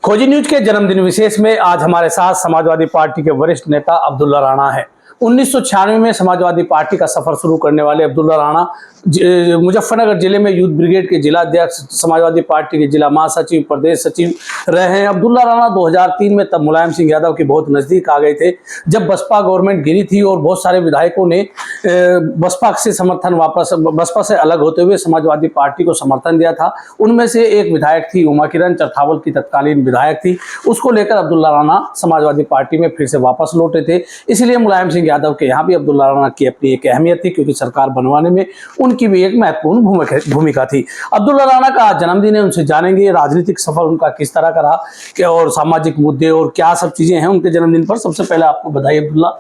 खोजी न्यूज के जन्मदिन विशेष में आज हमारे साथ समाजवादी पार्टी के वरिष्ठ नेता अब्दुल्ला राणा है। 1996 में समाजवादी पार्टी का सफर शुरू करने वाले अब्दुल्ला राणा मुजफ्फरनगर जिले में यूथ ब्रिगेड के जिला अध्यक्ष, समाजवादी पार्टी के जिला महासचिव, प्रदेश सचिव रहे हैं। अब्दुल्ला राणा 2003 में तब मुलायम सिंह यादव के बहुत नजदीक आ गए थे, जब बसपा गवर्नमेंट गिरी थी और बहुत सारे विधायकों ने बसपा से समर्थन वापस बसपा से अलग होते हुए समाजवादी पार्टी को समर्थन दिया था। उनमें से एक विधायक थी उमा किरण, चरथावल की तत्कालीन विधायक थी। उसको लेकर अब्दुल्ला राणा समाजवादी पार्टी में फिर से वापस लौटे थे। इसलिए मुलायम सिंह यादव के यहाँ भी अब्दुल्ला राणा की अपनी एक अहमियत थी, क्योंकि सरकार बनवाने में उनकी भी एक महत्वपूर्ण भूमिका थी। अब्दुल्ला राणा का आज जन्मदिन है, उनसे जानेंगे राजनीतिक सफर उनका किस तरह का रहा, क्या और सामाजिक मुद्दे और क्या सब चीजें हैं उनके जन्मदिन पर। सबसे पहले आपको बधाई अब्दुल्ला।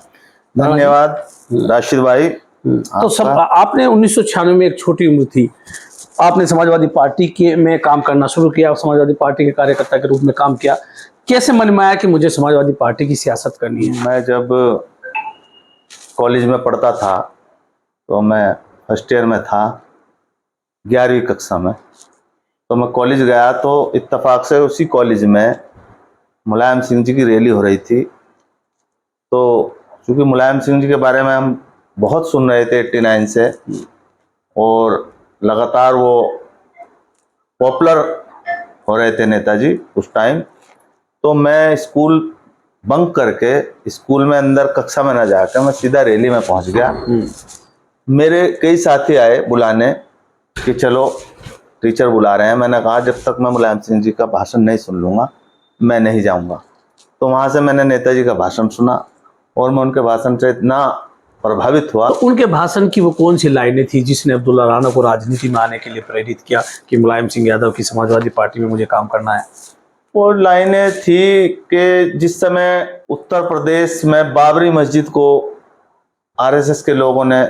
धन्यवाद राशिद भाई। तो सब आपने 1996 में एक छोटी उम्र थी, आपने समाजवादी पार्टी के में काम करना शुरू किया, समाजवादी पार्टी के कार्यकर्ता के रूप में काम किया। कैसे मन में आया कि मुझे समाजवादी पार्टी की सियासत करनी है? मैं जब कॉलेज में पढ़ता था तो मैं फर्स्ट ईयर में था, 11वीं कक्षा में। तो मैं कॉलेज गया तो इत्तेफाक से उसी कॉलेज में मुलायम सिंह जी की रैली हो रही थी। तो चूँकि मुलायम सिंह जी के बारे में हम बहुत सुन रहे थे 89 से, और लगातार वो पॉपुलर हो रहे थे नेताजी उस टाइम। तो मैं स्कूल बंक करके स्कूल में अंदर कक्षा में न जाकर मैं सीधा रैली में पहुंच गया। मेरे कई साथी आए बुलाने कि चलो टीचर बुला रहे हैं। मैंने कहा जब तक मैं मुलायम सिंह जी का भाषण नहीं सुन लूँगा मैं नहीं जाऊँगा। तो वहाँ से मैंने नेताजी का भाषण सुना और मैं उनके भाषण से इतना प्रभावित हुआ। तो उनके भाषण की वो कौन सी लाइनें थी जिसने अब्दुल्ला राणा को राजनीति में आने के लिए प्रेरित किया कि मुलायम सिंह यादव की समाजवादी पार्टी में मुझे काम करना है? वो लाइनें थी कि जिस समय उत्तर प्रदेश में बाबरी मस्जिद को आरएसएस के लोगों ने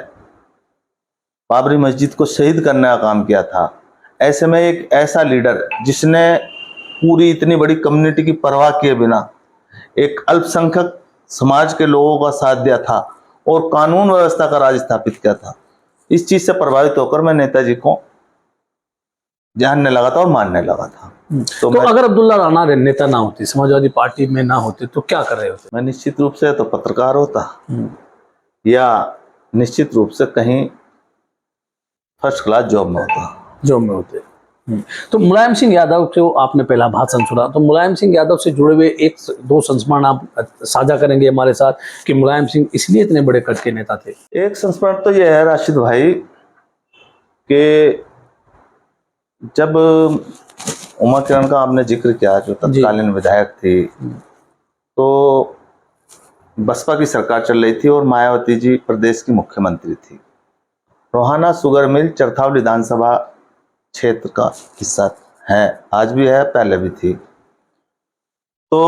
बाबरी मस्जिद को शहीद करने का काम किया था, ऐसे में एक ऐसा लीडर जिसने पूरी इतनी बड़ी कम्युनिटी की परवाह किए बिना एक अल्पसंख्यक समाज के लोगों का साथ दिया था और कानून व्यवस्था का राज स्थापित किया था, इस चीज से प्रभावित होकर मैं नेताजी को जानने लगा था और मानने लगा था। तो अगर अब्दुल्ला राणा नेता ना होते, समाजवादी पार्टी में ना होते, तो क्या कर रहे होते? मैं निश्चित रूप से तो पत्रकार होता या निश्चित रूप से कहीं फर्स्ट क्लास जॉब में होते। तो मुलायम सिंह यादव को आपने पहला भाषण सुना, तो मुलायम सिंह यादव से जुड़े हुए एक दो संस्मरण आप साझा करेंगे हमारे साथ कि मुलायम सिंह इसलिए इतने बड़े कद के नेता थे? एक संस्मरण तो यह है राशिद भाई कि जब उमा किरण का आपने जिक्र किया, जो तत्कालीन विधायक थी, तो बसपा की सरकार चल रही थी और मायावती जी प्रदेश की मुख्यमंत्री थी। रोहाना शुगर मिल चरथावल विधानसभा क्षेत्र का हिस्सा है, आज भी है, पहले भी थी। तो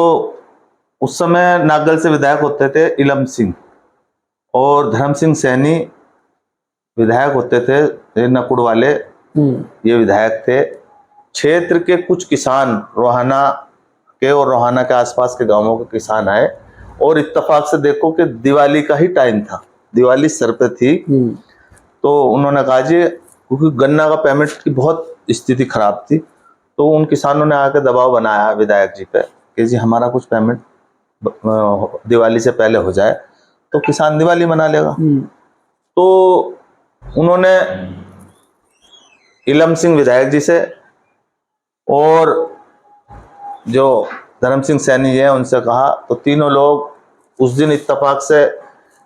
उस समय नागल से विधायक होते थे इलम सिंह और धर्म सिंह सैनी विधायक होते थे, नकुड़ वाले ये विधायक थे। क्षेत्र के कुछ किसान रोहाना के और रोहाना के आसपास के गांवों के किसान आए और इत्तेफाक से देखो कि दिवाली का ही टाइम था, दिवाली सर पे थी। तो उन्होंने कहा जी, क्योंकि गन्ना का पेमेंट की बहुत स्थिति खराब थी, तो उन किसानों ने आकर दबाव बनाया विधायक जी पे कि जी हमारा कुछ पेमेंट दिवाली से पहले हो जाए तो किसान दिवाली मना लेगा। तो उन्होंने इलम सिंह विधायक जी से और जो धर्म सिंह सैनी है उनसे कहा, तो तीनों लोग उस दिन इत्तेफाक से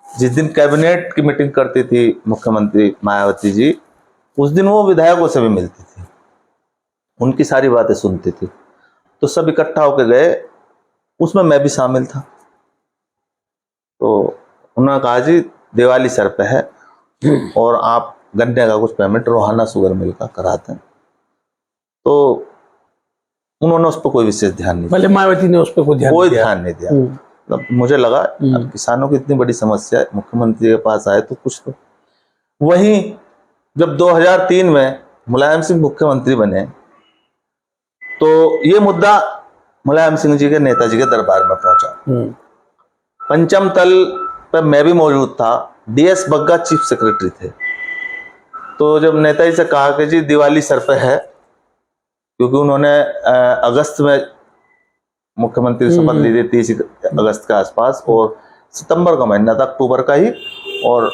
जिस दिन कैबिनेट की मीटिंग करती थी मुख्यमंत्री मायावती जी, उस दिन वो विधायकों से भी मिलती थी, उनकी सारी बातें सुनती थी। तो सब इकट्ठा होकर गए, उसमें मैं भी शामिल था। तो उन्होंने कहा जी दिवाली सर पे है और आप गन्ने का कुछ पेमेंट रोहाना शुगर मिल का कराते हैं। तो उन्होंने उस पर कोई विशेष ध्यान नहीं दिया, मायावती ने उस पर कोई ध्यान नहीं दिया। मतलब मुझे लगा किसानों की इतनी बड़ी समस्या है, मुख्यमंत्री के पास आए तो कुछ तो। वहीं जब 2003 में मुलायम सिंह मुख्यमंत्री बने तो ये मुद्दा मुलायम सिंह जी के नेताजी के दरबार में पहुंचा। पंचम तल पर मैं भी मौजूद था, DS बग्गा चीफ सेक्रेटरी थे। तो जब नेताजी से कहा कि जी दिवाली सर पे है, क्योंकि उन्होंने अगस्त में मुख्यमंत्री शपथ ली थी 30 अगस्त के आसपास, और सितंबर का महीना था, अक्टूबर का ही, और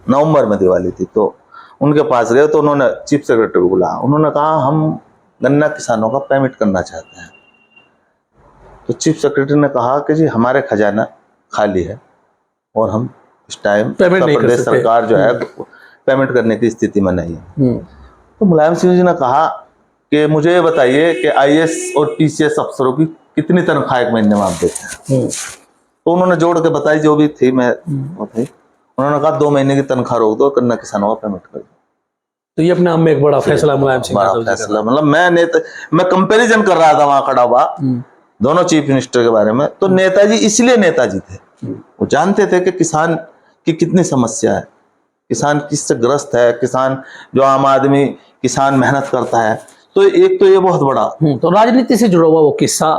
नवंबर में दिवाली थी। तो उनके पास गए तो उन्होंने चीफ सेक्रेटरी को बुलाया, उन्होंने कहा हम गन्ना किसानों का पेमेंट करना चाहते हैं। तो चीफ सेक्रेटरी ने कहा कि जी हमारे खजाना खाली है और हम इस टाइम प्रदेश सरकार जो है पेमेंट करने की स्थिति में नहीं है। तो मुलायम सिंह जी ने कहा कि मुझे ये बताइए कि IAS और TCS अफसरों की कितनी तनख्वाह एक महीने में आप देते हैं। तो उन्होंने जोड़ के बताई जो भी थी, मैं वो थी। उन्होंने कहा 2 महीने की तनख्वाह रोक दो, गन्ना किसानों का पेमेंट कर दो। तो ये अपने आप में एक बड़ा फैसला मुलायम सिंह यादव जी का फैसला, मतलब मैं कंपैरिजन कर रहा था वहां खड़ा हुआ दोनों चीफ मिनिस्टर के बारे में। तो नेताजी इसलिए नेताजी थे, वो जानते थे कि किसान की कितनी समस्या है, किसान किससे ग्रस्त है, किसान जो आम आदमी किसान मेहनत करता है। तो एक तो ये बहुत बड़ा। तो राजनीति से जुड़ा हुआ वो किस्सा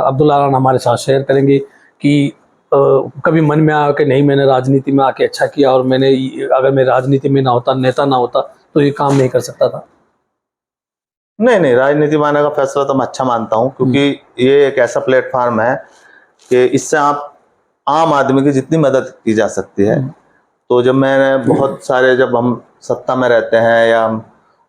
अब्दुल्ला राणा हमारे साथ शेयर करेंगे कि कभी मन में आया कि नहीं मैंने राजनीति में आके अच्छा किया, और मैंने अगर मैं राजनीति में ना होता, नेता ना होता, तो ये काम नहीं कर सकता था। नहीं, राजनीति में आने का फैसला तो मैं अच्छा मानता हूँ, क्योंकि ये एक ऐसा प्लेटफॉर्म है कि इससे आप आम आदमी की जितनी मदद की जा सकती है। तो जब मैंने बहुत सारे, जब हम सत्ता में रहते हैं या हम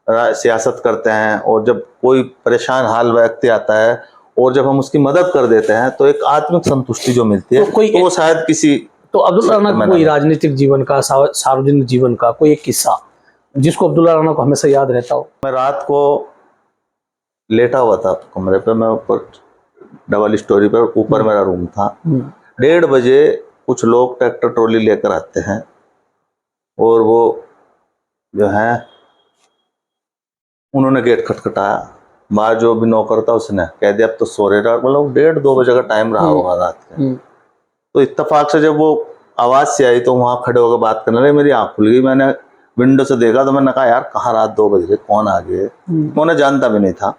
सियासत करते हैं, और जब कोई परेशान हाल व्यक्ति आता है और जब हम उसकी मदद कर देते हैं, तो एक आत्मिक संतुष्टि जो मिलती है, तो वो शायद किसी। तो अब्दुल्ला राणा का कोई राजनीतिक जीवन का, सार्वजनिक जीवन का कोई एक किस्सा जिसको अब्दुल्ला राणा को हमेशा याद रहता हो? मैं रात को लेटा हुआ था कमरे पे, मैं ऊपर डबल स्टोरी पर, ऊपर मेरा रूम था। 1:30 बजे कुछ लोग ट्रैक्टर ट्रॉली लेकर आते हैं, और वो जो है उन्होंने गेट खटखटाया। बाहर जो भी नौकर था उसने कह दिया अब तो सो रहे रहा, मतलब 1:30-2 बजे का टाइम रहा होगा रात का। तो इत्तेफाक से जब वो आवाज से आई तो वहां खड़े होकर बात करने लगे, मेरी आंख खुल गई। मैंने विंडो से देखा तो मैंने कहा यार कहाँ रात 2 बज रहे, कौन आ गए? मैं उन्हें जानता भी नहीं था।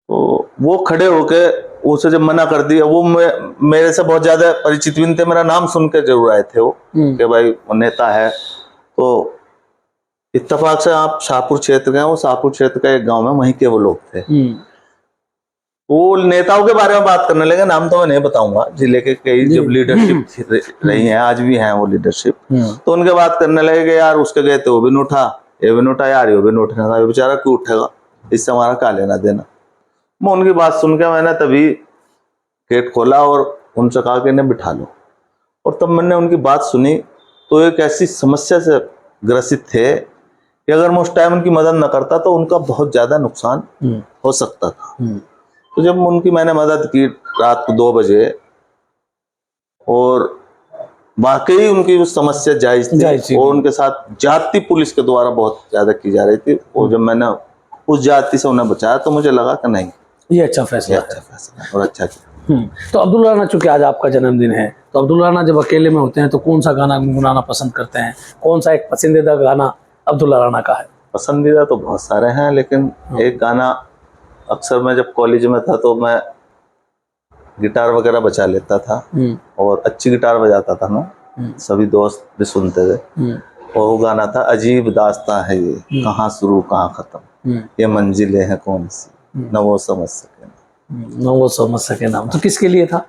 तो वो खड़े होके उसे जब मना कर दिया, वो मेरे से बहुत ज्यादा परिचित भी नहीं थे, मेरा नाम सुन के जरूर आए थे वो कि भाई वो नेता है। तो इत्तेफाक से आप शाहपुर क्षेत्र गए, वो शाहपुर क्षेत्र का एक गांव में, वहीं के वो लोग थे। वो नेताओं के बारे में बात करने लगे, नाम तो मैं नहीं बताऊंगा, जिले के कई जब लीडरशिप रही है, आज भी है वो लीडरशिप। तो उनके बात करने लगे कि यार उसके गए थे वो भी नहीं उठा, ये भी नहीं उठा, यार ये भी नहीं उठेगा, ये बेचारा क्यों उठेगा, इससे हमारा क्या लेना देना। मैं उनकी बात सुन के मैंने तभी गेट खोला और उनसे कहा कि इन्हें बिठा लो। और तब मैंने उनकी बात सुनी तो एक ऐसी समस्या से ग्रसित थे कि अगर मैं उस टाइम उनकी मदद न करता तो उनका बहुत ज्यादा नुकसान हो सकता था। तो जब उनकी मैंने मदद की रात को 2 बजे, और वाकई उनकी जो समस्या जायज थी, और उनके साथ जाति पुलिस के द्वारा बहुत ज्यादा की जा रही थी, और जब मैंने उस जाति से उन्हें बचाया तो मुझे लगा कि नहीं ये अच्छा फैसला है, और अच्छा किया। तो अब्दुल्ला राणा, चूंकि आज आपका जन्मदिन है, तो अब्दुल्ला राणा जब अकेले में होते हैं तो कौन सा गाना गुनगुनाना पसंद करते हैं? कौन सा एक पसंदीदा गाना अब्दुल्ला राणा का है? पसंदीदा तो बहुत सारे हैं, लेकिन एक गाना अक्सर मैं जब कॉलेज में था तो मैं गिटार वगैरह बजा लेता था, और अच्छी गिटार बजाता था मैं, सभी दोस्त भी सुनते थे। और वो गाना था अजीब दास्तां है ये, कहाँ शुरू कहाँ खत्म, ये मंजिलें हैं कौन सी, न वो समझ सके न वो समझ सके नाम। तो किसके लिए था?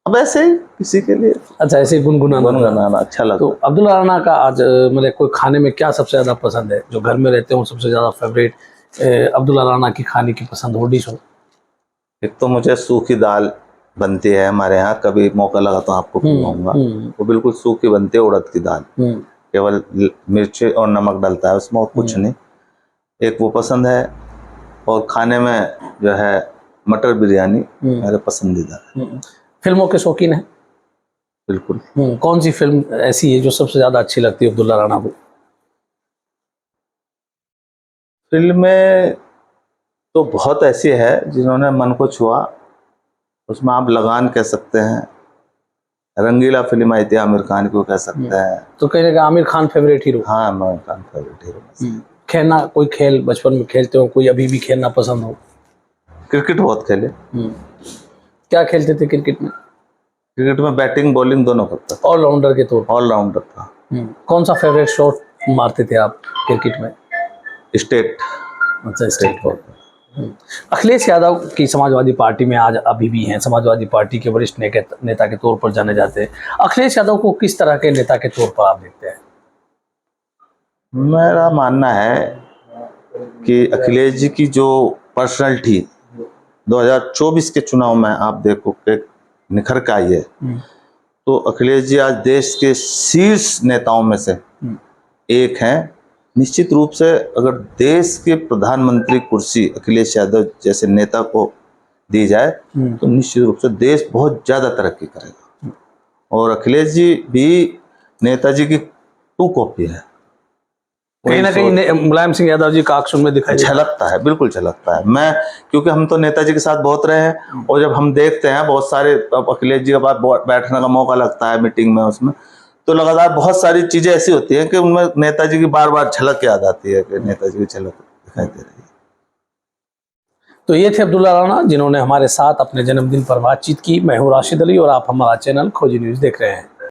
अब ऐसे ही किसी के लिए। अच्छा, ऐसे ही गुनगुनाना अच्छा लगा। तो अब्दुल्ला राणा का आज मतलब कोई खाने में क्या सबसे ज्यादा पसंद है, जो घर में रहते हो सबसे ज्यादा फेवरेट अब्दुल्ला राणा की खाने की पसंद हो, डिश हो? एक तो मुझे सूखी दाल बनती है हमारे यहाँ, कभी मौका लगा तो आपको खिलाऊंगा। वो बिल्कुल सूखी बनती है, उड़द की दाल, केवल मिर्ची और नमक डलता है उसमें, और कुछ नहीं। एक वो पसंद है, और खाने में जो है मटर बिरयानी मेरे पसंदीदा है। फिल्मों के शौकीन है? बिल्कुल। कौन सी फिल्म ऐसी है जो सबसे ज्यादा अच्छी लगती है अब्दुल्ला राणा को? फिल्में तो बहुत ऐसी है जिन्होंने मन को छुआ, उसमें आप लगान कह सकते हैं, रंगीला फिल्म आई थी आमिर खान को कह सकते हैं। तो कहीं ना आमिर खान फेवरेट हीरो? हाँ, आमिर खान फेवरेट हीरो। खेलना, कोई खेल बचपन में खेलते हो, कोई अभी भी खेलना पसंद हो? क्रिकेट बहुत खेले। क्या खेलते थे क्रिकेट में? क्रिकेट में बैटिंग बॉलिंग दोनों करता था। ऑलराउंडर के तौर? ऑलराउंडर था। कौन सा फेवरेट शॉट मारते थे आप क्रिकेट में? स्टेट। अच्छा, स्टेट बॉल। अखिलेश यादव की समाजवादी पार्टी में आज अभी भी हैं, समाजवादी पार्टी के वरिष्ठ नेता के तौर पर जाने जाते हैं। अखिलेश यादव को किस तरह के नेता के तौर पर आप देखते हैं? मेरा मानना है कि अखिलेश जी की जो पर्सनैलिटी 2024 के चुनाव में आप देखो कि निखर के आई है, तो अखिलेश जी आज देश के शीर्ष नेताओं में से एक हैं। निश्चित रूप से अगर देश के प्रधानमंत्री कुर्सी अखिलेश यादव जैसे नेता को दी जाए तो निश्चित रूप से देश बहुत ज़्यादा तरक्की करेगा। और अखिलेश जी भी नेताजी की टू कॉपी है। कहीं ना कहीं मुलायम सिंह यादव जी का अक्स उनमें दिखाई झलकता है, बिल्कुल झलकता है। मैं क्योंकि हम तो नेताजी के साथ बहुत रहे हैं और जब हम देखते हैं बहुत सारे अखिलेश जी के पास बैठने का मौका लगता है मीटिंग में, उसमें तो लगातार बहुत सारी चीजें ऐसी होती हैं कि उनमें नेताजी की बार बार झलक याद आती है कि नेताजी की झलक दिखाई दे रही है। तो ये थे अब्दुल्ला राणा, जिन्होंने हमारे साथ अपने जन्मदिन पर बातचीत की। मैं हूँ राशिद अली और आप हमारा चैनल खोजी न्यूज़ देख रहे हैं।